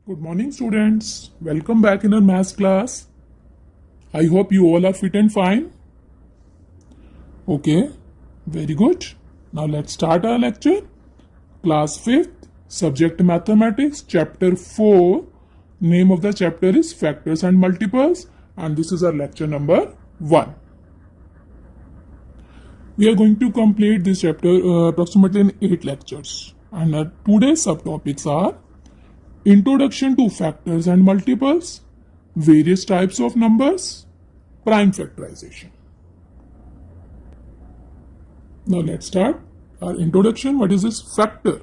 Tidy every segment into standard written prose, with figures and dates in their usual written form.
Good morning, students. Welcome back in our maths class. I hope you all are fit and fine. Okay, very good. Now let's start our lecture. Class 5th, subject mathematics, chapter 4. Name of the chapter is factors and multiples, and this is our lecture number 1. We are going to complete this chapter approximately in 8 lectures. And our today's subtopics are Introduction to factors and multiples, various types of numbers, prime factorization. Now let's start our introduction. What is this? Factor.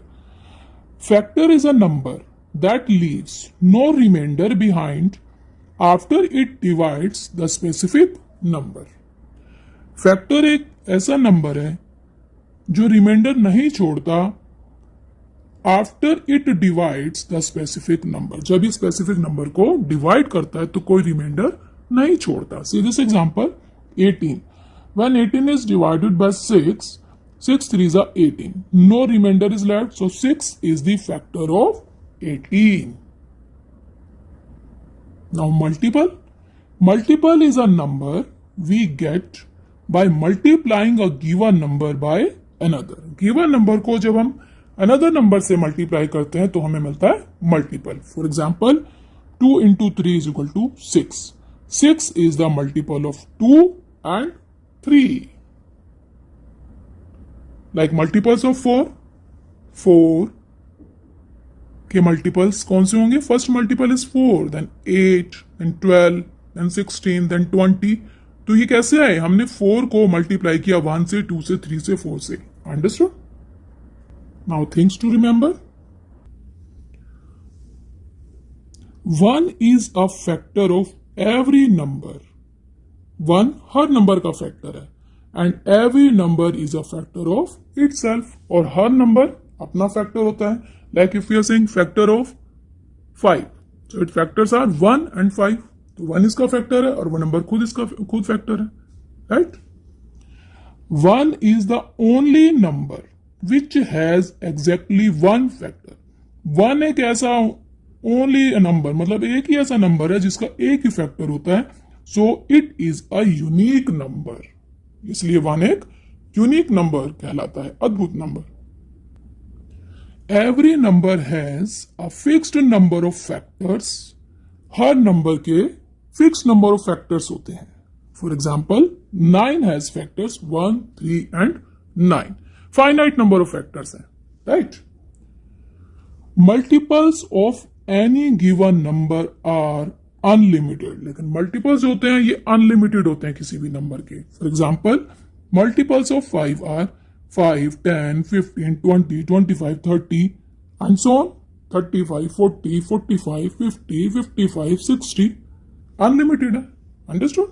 Factor is a number that leaves no remainder behind after it divides the specific number. Factor एक ऐसा number है जो reminder नहीं छोड़ता after it divides the specific number. जब ये specific number को divide करता है तो कोई रिमाइंडर नहीं छोड़ता. See this example 18. When 18 is divided by 6, 6 3s are 18. No remainder is left, so 6 is the factor of 18. Now multiple. Multiple is a number we get by multiplying a given number by another. Given number को जब हम another number से multiply करते हैं तो हमें मिलता है multiple. For example, 2 into 3 is equal to 6. 6 is the multiple of 2 and 3. Like multiples of 4. 4 के multiples कौन से होंगे? First multiple is 4, then 8, then 12, then 16, then 20. तो ये कैसे आए? हमने 4 को मल्टीप्लाई किया 1 से, 2 से, 3 से, 4 से. Understood? Now things to remember. 1 is a factor of every number. 1 हर नंबर का फैक्टर है and every number is a factor of itself. और हर नंबर अपना फैक्टर होता है. Like if you are saying factor of 5, so it factors are 1 and 5. तो 1 इसका फैक्टर है और वो नंबर खुद फैक्टर है. Right? 1 is the only number which has exactly 1 factor. 1 एक ऐसा ओनली नंबर, मतलब एक ही ऐसा नंबर है जिसका एक ही फैक्टर होता है. So it is a unique number. इसलिए 1 एक यूनिक नंबर कहलाता है, अद्भुत number. Every number has a fixed number of factors. हर नंबर के फिक्स नंबर ऑफ फैक्टर्स होते हैं. For example 9 has factors 1, 3 and 9. Finite number of factors हैं. Right? Multiples of any given number are unlimited. लेकिन multiples होते हैं ये unlimited होते हैं किसी भी नंबर के. For example multiples of 5 are 5, 10, 15, 20, 25, 30 and so on. 35, 40, 45, 50, 55, 60. Unlimited. Understood?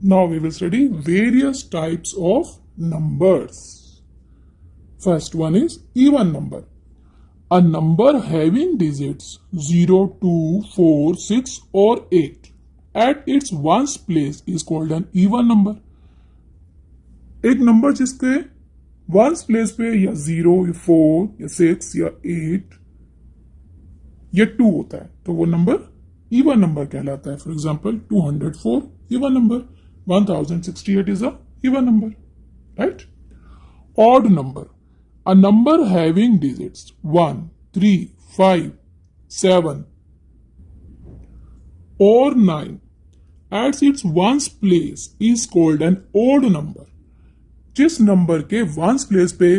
Now we will study various types of numbers. First one is even number. A number having digits 0, 2, 4, 6 or 8 at its ones place is called an even number. एक number जिसके once place पे या 0 या 4 या 6 या 8 या 2 होता है तो वो नंबर इवन नंबर कहलाता है. For example 204 even number. 1068 is a even number. Right? Odd number. A number having digits 1, 3, 5, 7 और 9 at its ones place is called an odd number. जिस नंबर के वंस प्लेस पे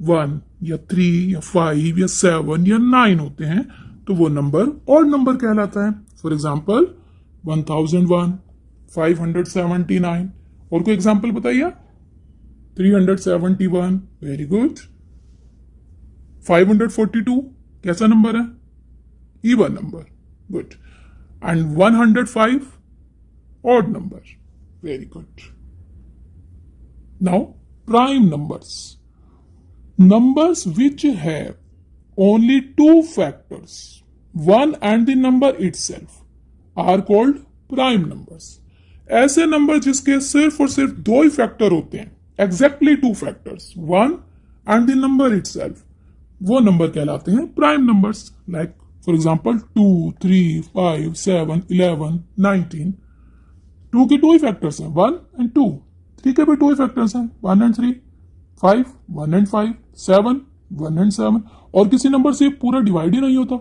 1 या 3 या 5 या 7 या 9 होते हैं तो वो नंबर ऑड नंबर कहलाता है. For example 1001, 579. और कोई एग्जाम्पल बताइए? 371. Very good. 542 कैसा नंबर है? Even number. Good. And 105 odd number. Very good. Now prime numbers. Numbers which have only 2 factors, 1 and the number itself, are called prime numbers. ऐसे number जिसके सिर्फ और सिर्फ 2 ही फैक्टर होते हैं, exactly 2 factors, 1 and the number itself, वो number कहलाते हैं prime numbers. Like for example 2, 3, 5, 7, 11, 19। 2 के 2 ही फैक्टर्स हैं, 1 एंड 2। 3 के भी 2 ही फैक्टर्स हैं, 1 एंड 3। 5, 1 एंड 5। 7, 1 एंड 7। और किसी नंबर से पूरा डिवाइड ही नहीं होता।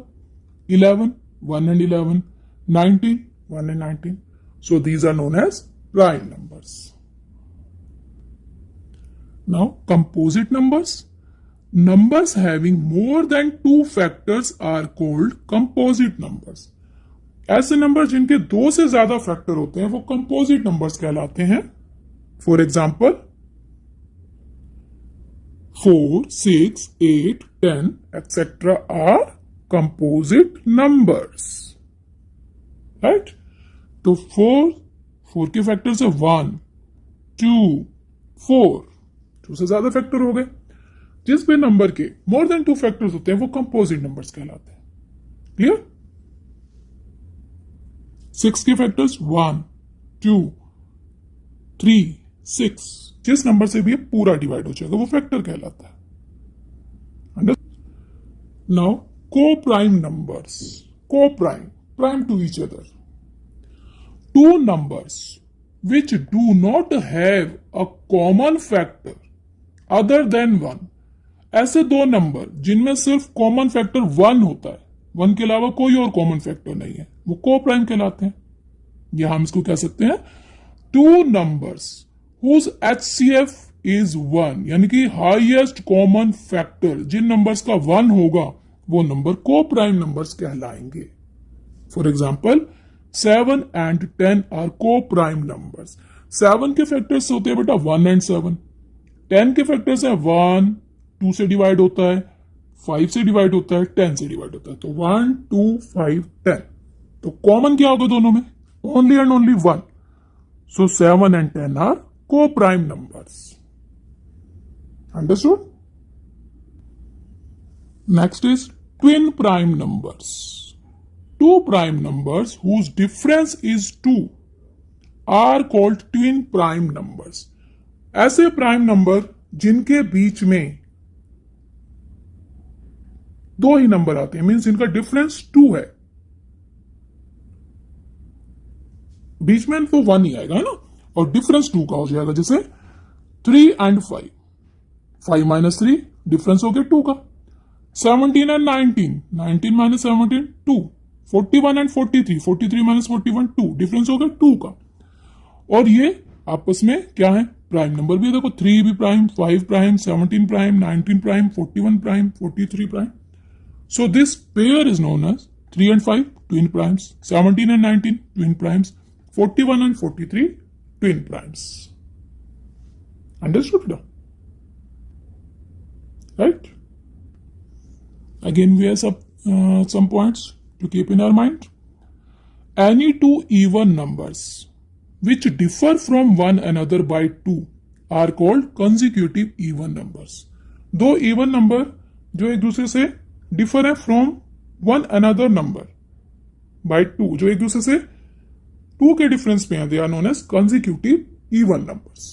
11, 1 and 11। 19, 1 and 19। So these are known as prime numbers. Now composite numbers. Numbers having more than 2 factors are called composite numbers. ऐसे नंबर जिनके 2 से ज्यादा फैक्टर होते हैं वो कंपोजिट नंबर्स कहलाते हैं। For example 4, 6, 8, 10 etc. are composite numbers. Right? तो 4 के फैक्टर्स है 1, 2, 4। 2 से ज्यादा फैक्टर हो गए। जिस भी नंबर के मोर देन 2 फैक्टर्स होते हैं वो कंपोजिट नंबर्स कहलाते हैं। क्लियर? 6 के फैक्टर्स 1, 2, 3, 6। जिस नंबर से भी ये पूरा डिवाइड हो जाएगा वो फैक्टर कहलाता है। नाउ को prime numbers. Coprime, prime to each other. 2 numbers which do not have a common factor other than 1। ऐसे 2 नंबर जिनमें सिर्फ कॉमन फैक्टर 1 होता है, 1 के अलावा कोई और कॉमन फैक्टर नहीं है, वो को प्राइम कहलाते हैं। या हम इसको कह सकते हैं 2 numbers whose HCF is 1, यानी कि हाईएस्ट कॉमन फैक्टर जिन नंबर्स का 1 होगा वो नंबर को प्राइम नंबर्स कहलाएंगे। For example 7 and 10 are co-prime numbers। 7 के फैक्टर्स होते हैं बेटा 1 and 7। 10 के फैक्टर्स है 1, 2 से डिवाइड होता है, 5 से डिवाइड होता है, 10 से डिवाइड होता है। तो 1, 2, 5, 10। तो कॉमन क्या होगा दोनों में? Only and only 1। सो 7 and 10 are co-prime numbers। Understood? Next is twin prime numbers. 2 prime numbers whose difference is 2 are called twin prime numbers। ऐसे प्राइम नंबर जिनके बीच में 2 ही नंबर आते हैं, मीन्स इनका डिफरेंस 2 है, बीच में तो 1 ही आएगा, है ना, और डिफरेंस 2 का हो जाएगा। जैसे 3 and 5, 5 minus 3 डिफरेंस हो गया 2 का। 17 and 19, 19 minus 17 2। 41 and 43, 43 minus 41 2, difference हो गया 2 का। और ये आपस में क्या है? प्राइम नंबर भी है। देखो 3 भी prime, 5 prime, 17 prime, 19 prime, 41 prime, 43 prime. So this pair is known as 3 and 5 twin primes, 17 and 19 twin primes, 41 and 43 twin primes. Understood now? Right? Again we have some points to keep in our mind. Any 2 even numbers which differ from one another by 2 are called consecutive even numbers। 2 even number जो एक दूसरे से differ है from one another number by 2, जो एक दूसरे से 2 के डिफरेंस पे हैं, they are known as consecutive even numbers।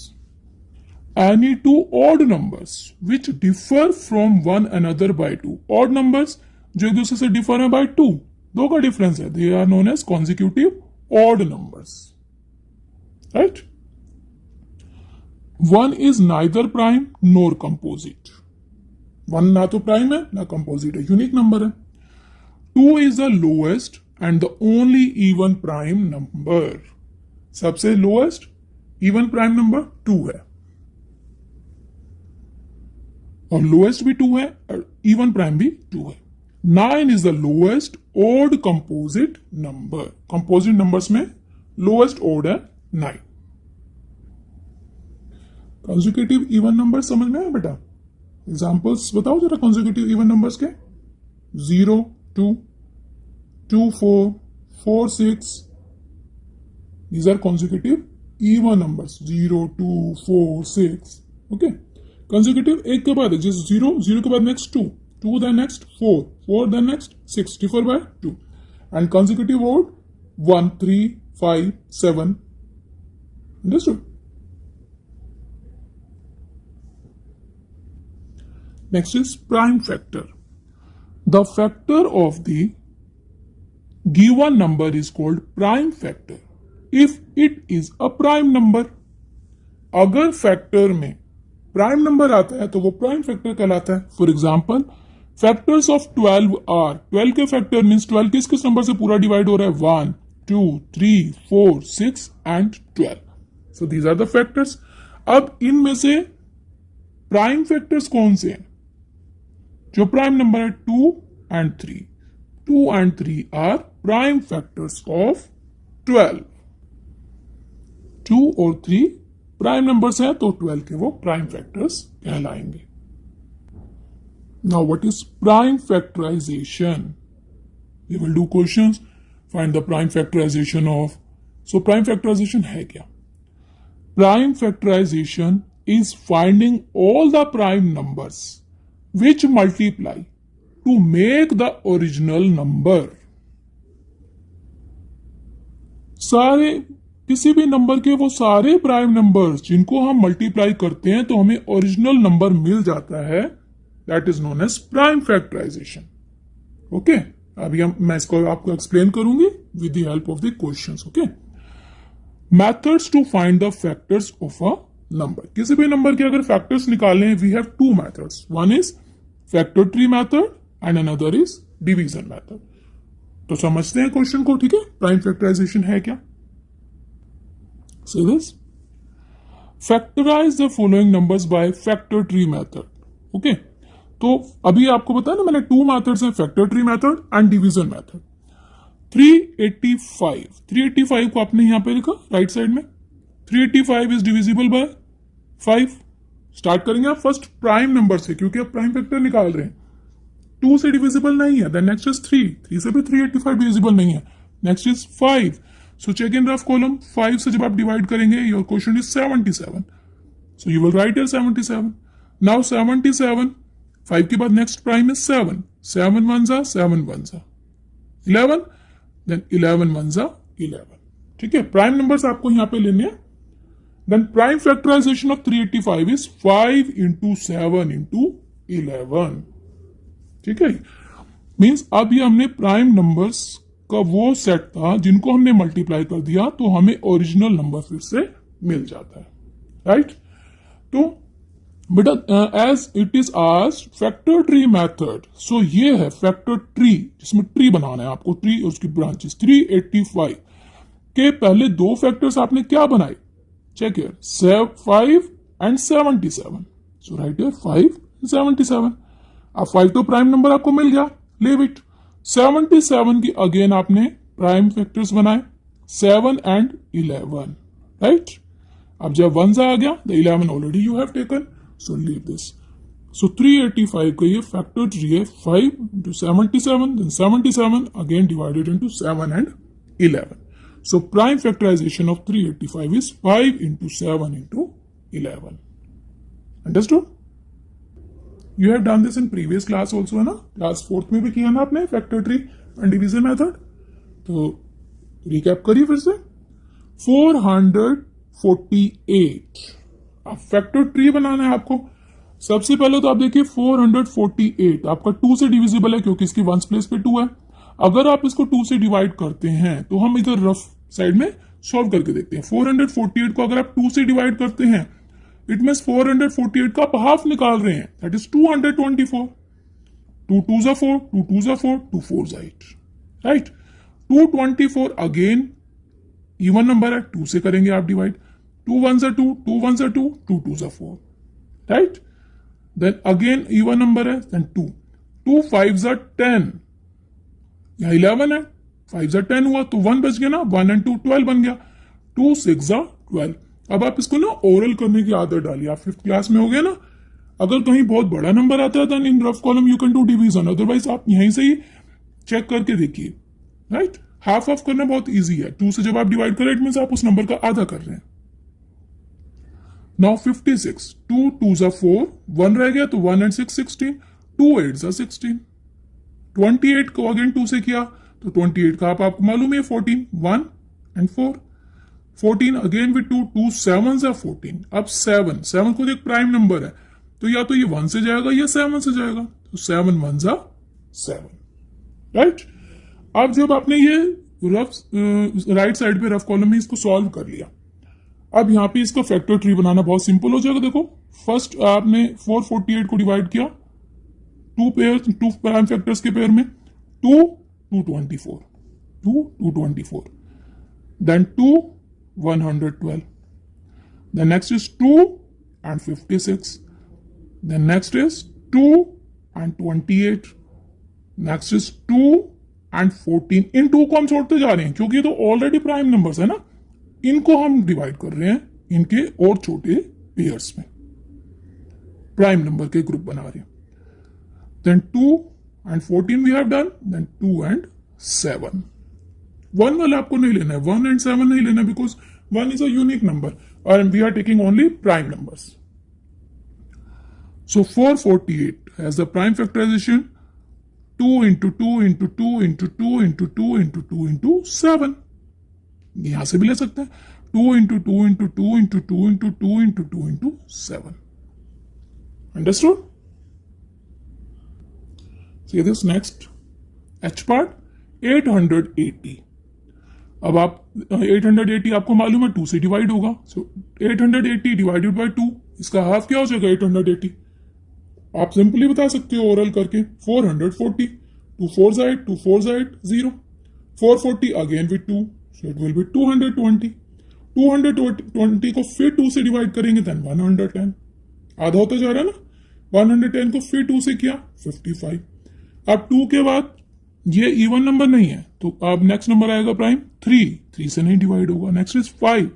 Any 2 odd numbers which differ from one another by 2। odd numbers जो एक दूसरे से डिफर है बाय 2, 2 का डिफरेंस है, they are known as consecutive odd numbers. Right? 1 is neither prime nor composite. 1 ना तो prime है ना कंपोजिट है, यूनिक नंबर है। 2 is the lowest and the only even prime number. सबसे लोएस्ट इवन प्राइम नंबर 2 है, और लोएस्ट भी 2 है और इवन प्राइम भी 2 है। 9 is the lowest odd composite number। composite numbers में lowest odd है 9। consecutive even numbers समझ में आया बेटा? एग्जाम्पल्स बताओ जरा consecutive even numbers के। 0, 2, 2, 4, 4, 6। these are consecutive even numbers। 0, 2, 4, 6। Okay? consecutive एक के बाद जैसे 0, 0 के बाद next 2, 2 then next 4, 4 then next 6, differ by 2। and consecutive odd 1, 3, 5, 7। Understood? Next is prime factor। The factor of the given number is called prime factor if it is a prime number. अगर factor में prime number आता है तो वो prime factor कहलाता है। For example, factors of 12 are, 12 के factor means 12 किस किस नंबर से पूरा डिवाइड हो रहा है, 1 2 3 4 6 and 12। So these are the factors. अब इनमें से प्राइम फैक्टर्स कौन से हैं? जो प्राइम नंबर है 2 and 3, 2 and 3 are prime factors of 12। 2 और 3 प्राइम नंबर्स हैं तो 12 के वो प्राइम फैक्टर्स कहलाएंगे। Now what is prime factorization? We will do questions. Find the prime factorization of. So prime factorization है क्या? Prime factorization is finding all the prime numbers which multiply to make the original number. सारे किसी भी number के वो सारे prime numbers जिनको हम मल्टीप्लाई करते हैं तो हमें ओरिजिनल नंबर मिल जाता है। That is known as prime factorization. Okay, अभी मैं इसको आपको एक्सप्लेन करूंगी with the help of the questions. Okay, methods to find the factors of a number. किसी भी नंबर के अगर फैक्टर्स निकालने हैं, we have two methods, one is factor tree method and another is division method. तो समझते हैं question को, ठीक है? प्राइम फैक्टराइजेशन है क्या? See this? Factorize the following numbers by factor tree method. Okay? तो अभी आपको बताया ना मैंने, टू मेथड्स हैं, factor tree method and division method. 385 को आपने यहां पे लिखा राइट साइड में। 385 इज डिविजिबल बाय 5। स्टार्ट करेंगे आप फर्स्ट प्राइम नंबर से, क्योंकि आप प्राइम फैक्टर निकाल रहे हैं। 2 से डिविजिबल नहीं है, देन नेक्स्ट इज 3 से भी 385 डिविजिबल नहीं है। Next is 5। So check in rough column, 5 से जब आप डिवाइड करेंगे, your quotient is 77. So you will write here 77. Now 77, 5 के बाद next prime is 7. 7 ones are 7 ones are 11, then 11 ones are 11. ठीक है, प्राइम नंबर्स आपको यहां पे लेने हैं। Then prime factorization of 385 is 5 into 7 into 11. ठीक है, मीन्स अब ये हमने प्राइम नंबर्स का वो सेट था जिनको हमने मल्टीप्लाई कर दिया तो हमें ओरिजिनल नंबर फिर से मिल जाता है, राइट? तो बेटा एज इट इज आज फैक्टर ट्री मेथड, सो ये है फैक्टर ट्री जिसमें ट्री बनाना है आपको, ट्री और उसकी ब्रांचेस। 385 के पहले दो फैक्टर्स आपने क्या बनाए, check here, 5 and 77। So right here 5 and 77। अब 5 तो प्राइम नंबर आपको मिल गया, लीव इट। 77 की अगेन आपने प्राइम फैक्टर्स बनाए, 7 एंड 11, राइट? अब जब 1 आ गया, the 11 already you have taken, so leave this. So 385 का ये फैक्टर ट्री है, 5 into 77, then 77 again divided into 7 and 11. So prime factorization of 385 is 5 into 7 into 11. Understood? You have done this in previous class also, है ना? Class 4th में भी किया ना आपने factor tree and division method. तो recap करिए फिर से। 448, अब फैक्टर ट्री बनाना है आपको। सबसे पहले तो आप देखिए 448 आपका 2 से डिविजिबल है क्योंकि इसकी वंस प्लेस पे 2 है। अगर आप इसको 2 से डिवाइड करते हैं तो हम इधर रफ साइड में सॉल्व करके देखते हैं। 448 को अगर आप 2 से डिवाइड करते हैं, इट मीन्स 448 का आप हाफ निकाल रहे हैं, that is 224। 2 2s are 4, 2 2s are 4, 2 4s are 8, right? 224 again even number है, 2 से करेंगे आप divide. 2 1s are 2, 2 1s are 2, 2 2s are 4, right? Then again even number है, देन 2 2 5s are 10, यहाँ 11 है, 5s are 10 हुआ तो 1 बच गया ना, 1 and 2 12 बन गया। 2 6s are 12। अब आप इसको ना ओरल करने की आदत डालिए, आप 5th क्लास में हो गए ना। अगर कहीं बहुत बड़ा नंबर आता है then in rough column you can do division, otherwise आप यहीं से ही चेक करके देखिए, राइट? हाफ ऑफ करना बहुत इजी है। 2 से जब आप डिवाइड करें इट मींस आप उस नंबर का आधा कर रहे हैं। नाउ 56, 2 2s are 4, 1 रह गया तो 1 and 6 16, 2 8s are 16। 28 को अगेन 2 से किया तो 28 का आपको मालूम है 14, 1 and 4। 14 again with 2, 2 7s are 14। अब 7 खुद एक प्राइम नंबर है तो या तो ये 1 से जाएगा या 7 से जाएगा, तो 7 1s are 7, राइट? अब जब आपने ये रफ राइट साइड पे रफ कॉलम में इसको सॉल्व कर लिया, अब यहाँ पे इसका फैक्टर ट्री बनाना बहुत सिंपल हो जाएगा। देखो फर्स्ट आपने 448 को डिवाइड किया टू प्राइम फैक्टर्स के पेयर में, 2 224 then 2 112, then next is 2 and 56, then next is 2 and 28, next is 2 and 14। इन 2 को हम छोड़ते जा रहे हैं क्योंकि ये तो ऑलरेडी प्राइम नंबर्स है ना, इनको हम डिवाइड कर रहे हैं इनके और छोटे पेयर्स में, प्राइम नंबर के ग्रुप बना रहे हैं। then 2 and 14 we have done, then 2 and 7। 1 वाला आपको नहीं लेना है, 1 and 7 नहीं लेना, because 1 is a unique number and we are taking only prime numbers. So 448 has the prime factorization 2 into 2 into 2 into 2 into 2 into 2 into 7। यहां से भी ले सकते हैं 2 into 2 into 2 into 2 into 2 into 2 into 7। Understood? See this next H part 880। अब आप 880 आपको मालूम है 2 से डिवाइड होगा, सो 880 डिवाइडेड बाय 2, इसका हाफ क्या हो जाएगा 880। आप सिंपली बता सकते हो ओरल करके 440, 2 4 8, 2 4 8 0, 440 again with 2, so it will be 220। 220 को फिर 2 से डिवाइड करेंगे देन 110, आधा होता जा रहा है ना, 110 को फिर 2 से किया 55। अब 2 के बाद ये इवन नंबर नहीं है तो अब नेक्स्ट नंबर आएगा प्राइम 3 से नहीं डिवाइड होगा। नेक्स्ट इज 5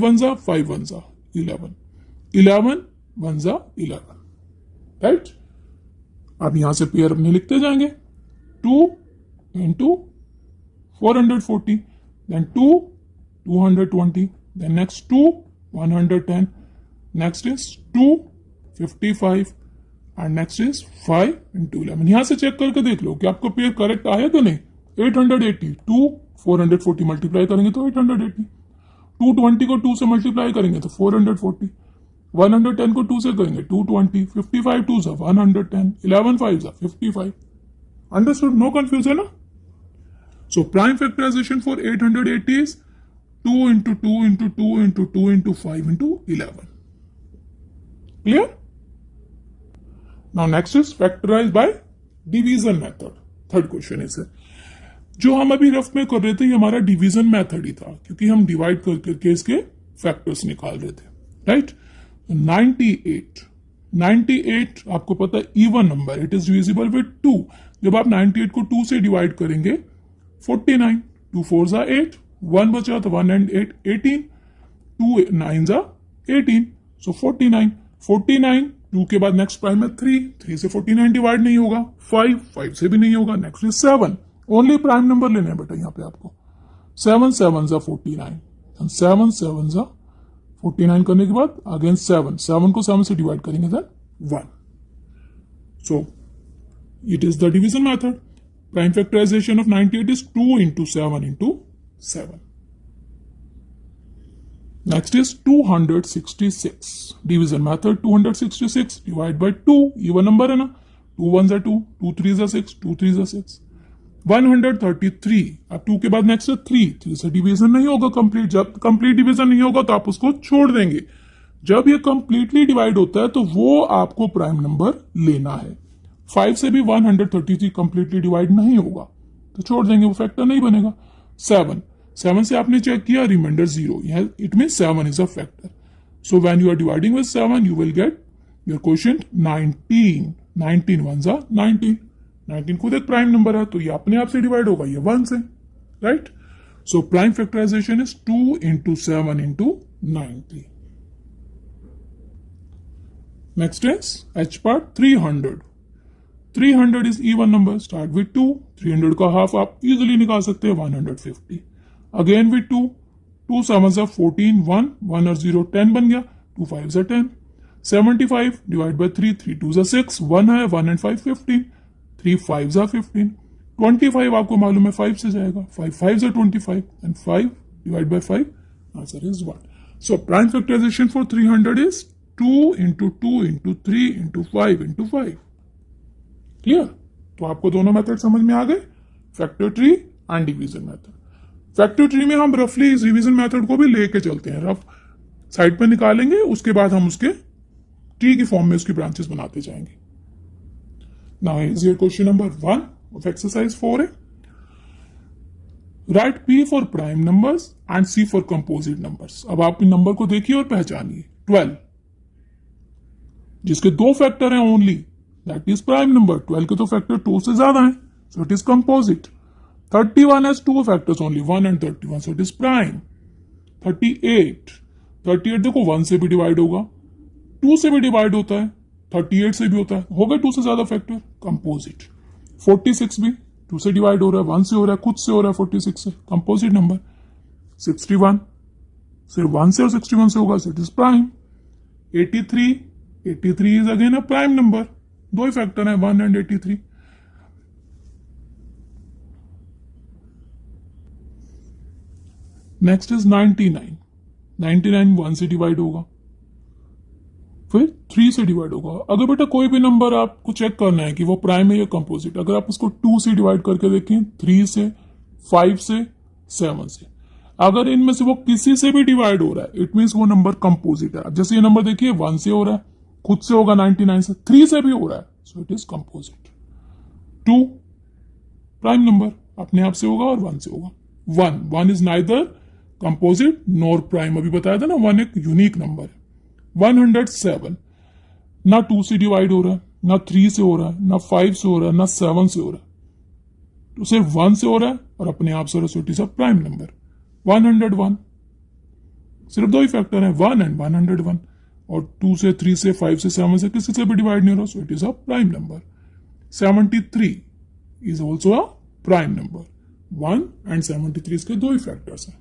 1 जा 5 1 जा 11 1 जा 11, राइट। अब यहां से पेयर अपने लिखते जाएंगे 2 into 440, then 2 220, then next 2 110, next is 2 55 and next is 5 into 11। यहां से चेक करके देख लो कि आपका पेयर करेक्ट आया कि नहीं। 880 2 440 मल्टीप्लाई करेंगे तो 880, 220 को 2 से मल्टीप्लाई करेंगे तो 440, 110 को 2 से करेंगे 220, 55 2 से 110, 11 5 से 55। अंडरस्टूड? नो कंफ्यूजन ना? So prime factorization for 880 is 2 into 2 into 2 into 2 into 5 into 11। Clear? Now next is factorize by division method। Third question is जो हम अभी रफ में कर रहे थे ये हमारा डिवीजन मेथड ही था क्योंकि हम डिवाइड कर करके इसके फैक्टर्स निकाल रहे थे, राइट। 98 आपको पता है even number, it is divisible with 2। जब आप 98 को 2 से डिवाइड करेंगे 49, 2 4 जा 8, 1 बचा तो 1 and 8 18, 2 9 जा 18, सो 49 2 के बाद नेक्स्ट प्राइम है 3 से 49 डिवाइड नहीं होगा, 5 से भी नहीं होगा, next is 7। Only prime number लेने हैं बेटा यहाँ पे आपको। 7 7 जा 49, 7 7 जा 49 करने के बाद अगेन 7 को 7 से डिवाइड करेंगे then 1। So it is the division method. Prime factorization of 98 is 2 into 7 into 7। Next is 266 division method। 266 divide by 2, even number है ना, 2 1 2, 2 3 6, 2 3 6। 133, अब 2 के बाद नेक्स्ट है 3 से डिवीजन नहीं होगा कंप्लीट। जब कंप्लीट डिवीजन नहीं होगा तो आप उसको छोड़ देंगे। जब ये कंप्लीटली डिवाइड होता है तो वो आपको प्राइम नंबर लेना है। 5 से भी 133 कंप्लीटली डिवाइड नहीं होगा तो छोड़ देंगे, वो फैक्टर नहीं बनेगा। 7 से आपने चेक किया reminder 0, it mean 7 is a factor. So when you are dividing with 7 you will get your quotient 19 1 जा 19 खुद एक प्राइम नंबर है तो ये अपने आप से डिवाइड होगा, ये 1 से, राइट। So prime factorization is 2 into 7 into 90। Next is H part 300 is even number, start with 2। 300 का हाफ आप इजिली निकाल सकते हैं 150। अगेन विद 2 7 जा 14, 1 और 0 10 बन गया, 2 5 जा 10। 75 डिवाइड बाय 3 2 जा 6, 1 है 1 and 5 15, 3 5 जा 15। 25 आपको मालूम है 5 से जाएगा, 5 5 जा 25 and 5 divide by 5 answer is 1। So prime factorization for 300 is 2 into 2 into 3 into 5 into 5। Clear? तो आपको दोनों मेथड समझ में आ गए। Factor tree and division method. Factor tree में हम रफली इस डिवीजन मेथड को भी लेके चलते हैं, रफ साइड पर निकालेंगे, उसके बाद हम उसके ट्री की फॉर्म में उसकी ब्रांचेस बनाते जाएंगे। Now is your question number 1 of exercise 4 है, right P for prime numbers and C for composite numbers. अब आप इन नंबर को देखिए और पहचानिए। 12 जिसके दो फैक्टर हैं only, that is prime number. 12 के तो फैक्टर 2 से ज्यादा है, so it is composite. 31 has two factors only, 1 and 31, so it is prime. 38 देखो 1 से भी डिवाइड होगा, 2 से भी डिवाइड होता है, 38 से भी होता है, हो गए 2 से ज्यादा फैक्टर, कंपोजिट। 46 भी 2 से डिवाइड हो रहा है, 1 से हो रहा है, खुद से हो रहा है 46 से, कंपोजिट नंबर। 61 सिर्फ 1 से और 61 से होगा, सो it is prime. 83 is again a prime number, दो ही फैक्टर है 1 एंड 83। नेक्स्ट इज 99 1 से डिवाइड होगा, फिर 3 से डिवाइड होगा। अगर बेटा कोई भी नंबर आपको चेक करना है कि वो प्राइम है या कंपोजिट, अगर आप उसको 2 से डिवाइड करके देखें, 3 से, 5 से, 7 से, अगर इनमें से वो किसी से भी डिवाइड हो रहा है, इट मीन्स वो नंबर कंपोजिट है। जैसे ये नंबर देखिए 1 से हो रहा है, खुद से होगा 99 से, 3 से भी हो रहा है, so it is composite. 2 prime number अपने आप से होगा और 1 से होगा। 1 is neither composite nor prime, अभी बताया था ना 1 एक यूनिक नंबर है। 107 ना 2 से डिवाइड हो रहा है, ना 3 से हो रहा है, ना 5 से हो रहा है, ना 7 से हो रहा है, तो सिर्फ 1 से हो रहा है और अपने आप से, सो it is a prime number. 101 सिर्फ दो ही फैक्टर है, 1 एंड 101, और 2 से, 3 से, 5 से, 7 से किसी से भी डिवाइड नहीं हो रहा, सो it is a prime number. 73 is also a prime number. 1 and 73 इसके दो ही फैक्टर्स हैं।